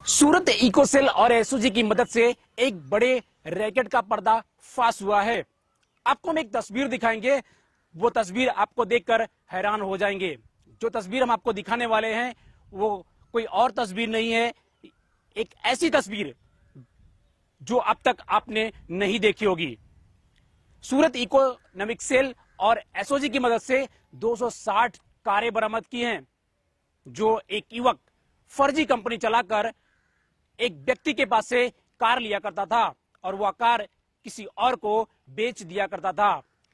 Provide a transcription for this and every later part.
सूरत इकोसेल और एसओजी की मदद से एक बड़े रैकेट का पर्दा फाश हुआ है। आपको हम एक तस्वीर दिखाएंगे, वो तस्वीर आपको देखकर हैरान हो जाएंगे। जो तस्वीर हम आपको दिखाने वाले हैं वो कोई और तस्वीर नहीं है, एक ऐसी तस्वीर जो अब तक आपने नहीं देखी होगी। सूरत इकोनॉमिक सेल और एसओजी की मदद से 260 कारें बरामद की हैं, जो एक युवक फर्जी कंपनी चलाकर एक व्यक्ति के पास से कार लिया करता था और वह कार किसी और को बेच दिया करता था।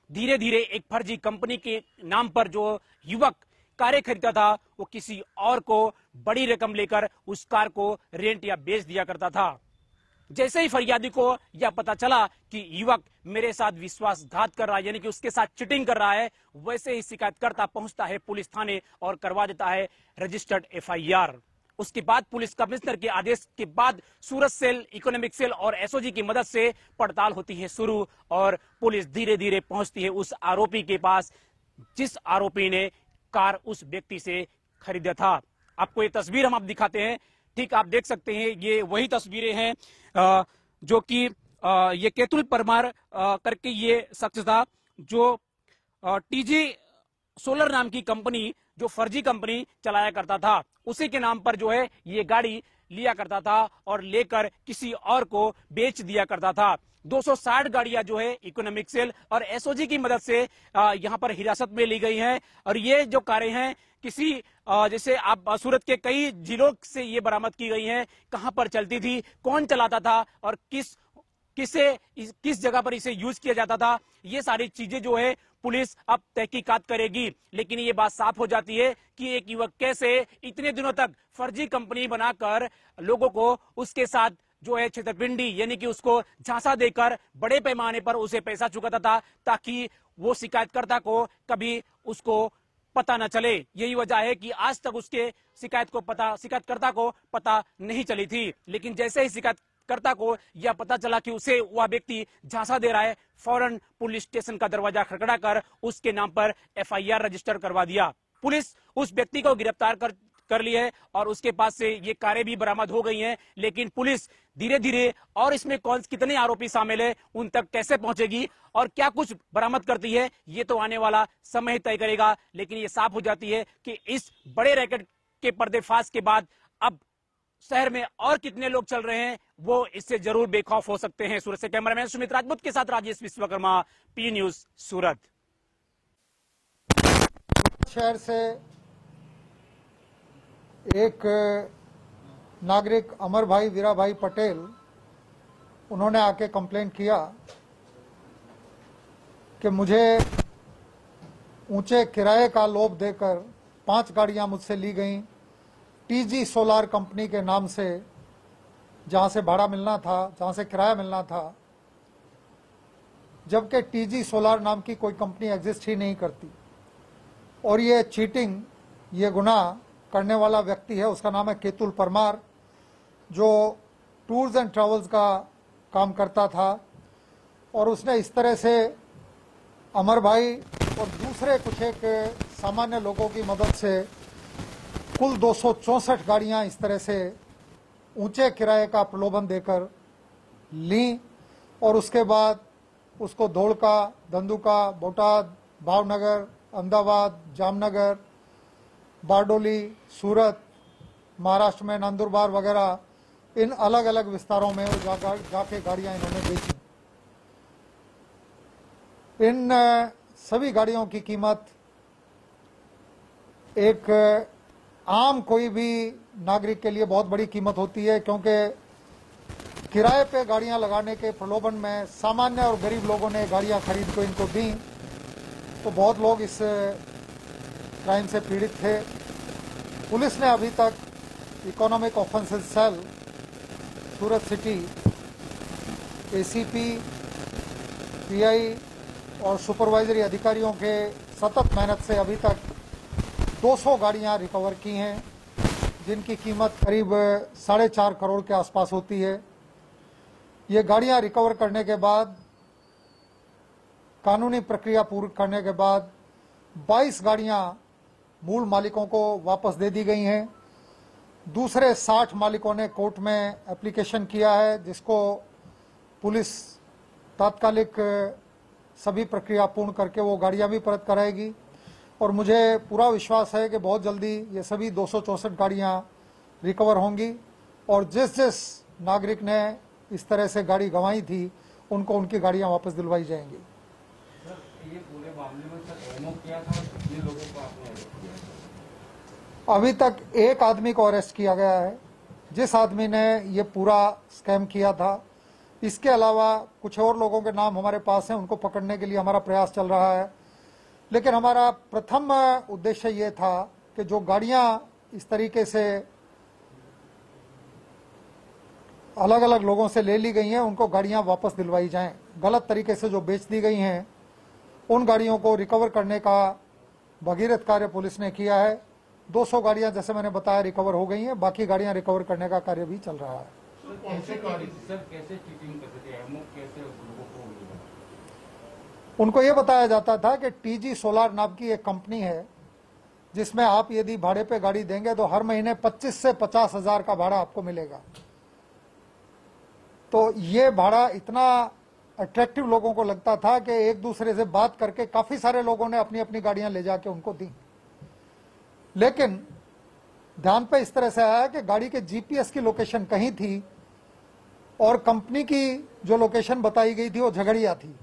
धीरे धीरे एक फर्जी कंपनी के नाम पर जो युवक कारें खरीदता था वो किसी और को बड़ी रकम लेकर उस कार को रेंट या बेच दिया करता था। जैसे ही फरियादी को यह पता चला कि युवक मेरे साथ विश्वासघात कर रहा है, यानी कि उसके साथ चीटिंग कर रहा है, वैसे ही शिकायतकर्ता पहुंचता है पुलिस थाने और करवा देता है रजिस्टर्ड एफआईआर। उसके बाद पुलिस कमिश्नर के आदेश के बाद सूरत सेल, इकोनॉमिक सेल और एसओजी की मदद से पड़ताल होती है शुरू और पुलिस धीरे धीरे पहुंचती है उस आरोपी के पास जिस आरोपी ने कार उस व्यक्ति से खरीदा था। आपको ये तस्वीर हम आप दिखाते हैं। ठीक आप देख सकते हैं, ये वही तस्वीरें हैं जो कि ये केतुल परमार करके ये शख्स था जो टीजी सोलर नाम की कंपनी, जो फर्जी कंपनी चलाया करता था, उसी के नाम पर जो है ये गाड़ी लिया करता था और लेकर किसी और को बेच दिया करता था। 260 गाड़ियां जो है इकोनॉमिक सेल और एसओजी की मदद से यहां पर हिरासत में ली गई हैं और ये जो कारें हैं किसी जैसे आप सूरत के कई जिलों से ये बरामद की गई हैं। कहां पर चलती थी, कौन चलाता था और किस जगह पर इसे यूज किया जाता था, ये सारी चीजें जो है पुलिस अब तहकीकात करेगी। लेकिन ये बात साफ हो जाती है कि एक युवक कैसे इतने दिनों तक फर्जी कंपनी बनाकर लोगों को उसके साथ जो है छेतरपिंडी यानी कि उसको झांसा देकर बड़े पैमाने पर उसे पैसा चुकाता था ताकि वो शिकायतकर्ता को कभी उसको पता न चले। यही वजह है कि आज तक उसके शिकायतकर्ता को पता नहीं चली थी। लेकिन जैसे ही शिकायतकर्ता को यह पता चला कि उसे वह व्यक्ति झांसा दे रहा है, फौरन पुलिस स्टेशन का दरवाजा खटखटाकर उसके नाम पर एफआईआर रजिस्टर करवा दिया। पुलिस उस व्यक्ति को गिरफ्तार कर ली है और उसके पास से ये कारें भी बरामद हो गई हैं। लेकिन पुलिस धीरे धीरे और इसमें कितने आरोपी शामिल है उन तक कैसे पहुंचेगी और क्या कुछ बरामद करती है ये तो आने वाला समय तय करेगा। लेकिन ये साफ हो जाती है कि इस बड़े रैकेट के पर्दाफाश के बाद अब शहर में और कितने लोग चल रहे हैं वो इससे जरूर बेखौफ हो सकते हैं। सूरत से कैमरामैन सुमित राजपूत के साथ राजेश विश्वकर्मा, पी न्यूज सूरत। शहर से एक नागरिक अमर भाई वीरा भाई पटेल, उन्होंने आके कंप्लेंट किया कि मुझे ऊंचे किराए का लोभ देकर 5 गाड़ियां मुझसे ली गईं टीजी सोलार कंपनी के नाम से, जहां से भाड़ा मिलना था, जहां से किराया मिलना था, जबकि टीजी सोलार नाम की कोई कंपनी एग्जिस्ट ही नहीं करती। और ये चीटिंग, ये गुनाह करने वाला व्यक्ति है, उसका नाम है केतुल परमार, जो टूर्स एंड ट्रैवल्स का काम करता था। और उसने इस तरह से अमर भाई और दूसरे कुछ एक सामान्य लोगों की मदद से कुल 264 गाड़ियां इस तरह से ऊंचे किराए का प्रलोभन देकर ली और उसके बाद उसको धोलका, धंधुका, बोटाद, भावनगर, अहमदाबाद, जामनगर, बारडोली, सूरत, महाराष्ट्र में नंदुरबार वगैरह, इन अलग अलग विस्तारों में वो जाके गाड़ियां इन्होंने बेची। इन सभी गाड़ियों की कीमत एक आम कोई भी नागरिक के लिए बहुत बड़ी कीमत होती है, क्योंकि किराए पे गाड़ियां लगाने के प्रलोभन में सामान्य और गरीब लोगों ने गाड़ियां खरीद को इनको दी, तो बहुत लोग इस क्राइम से पीड़ित थे। पुलिस ने अभी तक इकोनॉमिक ऑफेंसेस सेल, सूरत सिटी, एसीपी, पीआई और सुपरवाइजरी अधिकारियों के सतत मेहनत से अभी तक 200 गाड़ियां रिकवर की हैं, जिनकी कीमत करीब 4.5 करोड़ के आसपास होती है। ये गाड़ियां रिकवर करने के बाद, कानूनी प्रक्रिया पूरी करने के बाद 22 गाड़ियां मूल मालिकों को वापस दे दी गई हैं दूसरे 60 मालिकों ने कोर्ट में एप्लीकेशन किया है, जिसको पुलिस तात्कालिक सभी प्रक्रिया पूर्ण करके वो गाड़ियां भी परत कराएगी। और मुझे पूरा विश्वास है कि बहुत जल्दी ये सभी 264 गाड़ियां रिकवर होंगी और जिस जिस नागरिक ने इस तरह से गाड़ी गंवाई थी उनको उनकी गाड़ियां वापस दिलवाई जाएंगी। सर, ये पूरे मामले में सर एमओ किया था और कितने लोगों को आपने अरेस्ट किया? अभी तक एक आदमी को अरेस्ट किया गया है, जिस आदमी ने ये पूरा स्कैम किया था। इसके अलावा कुछ और लोगों के नाम हमारे पास हैं, उनको पकड़ने के लिए हमारा प्रयास चल रहा है। लेकिन हमारा प्रथम उद्देश्य ये था कि जो गाड़ियां इस तरीके से अलग अलग लोगों से ले ली गई हैं उनको गाड़ियां वापस दिलवाई जाएं। गलत तरीके से जो बेच दी गई हैं उन गाड़ियों को रिकवर करने का भगीरथ कार्य पुलिस ने किया है। 200 गाड़ियां जैसे मैंने बताया रिकवर हो गई हैं, बाकी गाड़ियां रिकवर करने का कार्य भी चल रहा है। कैसे चीटिंग करते थे? एमओ कैसे लोगों को मिला? उनको ये बताया जाता था कि टीजी सोलार नाम की एक कंपनी है, जिसमें आप यदि भाड़े पे गाड़ी देंगे तो हर महीने 25 से 50 हजार का भाड़ा आपको मिलेगा। तो ये भाड़ा इतना अट्रैक्टिव लोगों को लगता था कि एक दूसरे से बात करके काफी सारे लोगों ने अपनी अपनी गाड़ियां ले जाके उनको दी। लेकिन ध्यान पे इस तरह से आया कि गाड़ी के जीपीएस की लोकेशन कहीं थी और कंपनी की जो लोकेशन बताई गई थी वो झगड़िया थी।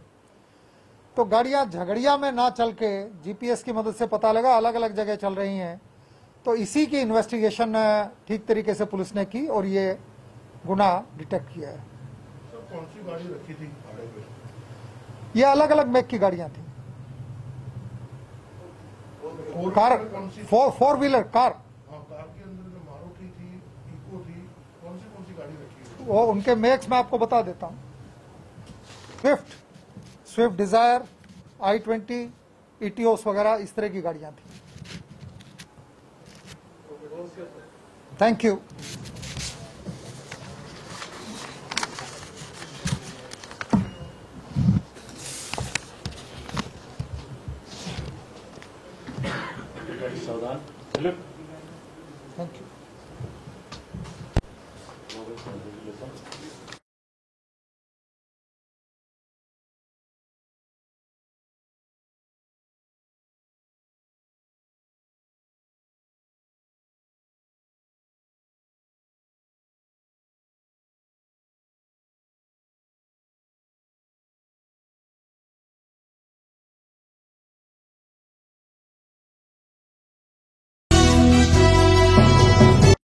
तो गाड़ियां झगड़िया में ना चल के जीपीएस की मदद से पता लगा अलग अलग जगह चल रही हैं। तो इसी की इन्वेस्टिगेशन ठीक तरीके से पुलिस ने की और ये गुनाह डिटेक्ट किया है। कौन सी गाड़ी रखी थी भाड़े पे? ये अलग अलग मेक की गाड़ियां थी। Car, four wheeler car. हाँ, कार के अंदर जो मारुति थी, इको थी, कौन सी गाड़ी रखी थी? वो उनके मेक्स मैं आपको बता देता हूं। स्विफ्ट डिजायर, i20, इटियोस वगैरह इस तरह की गाड़ियां थी। Thank you.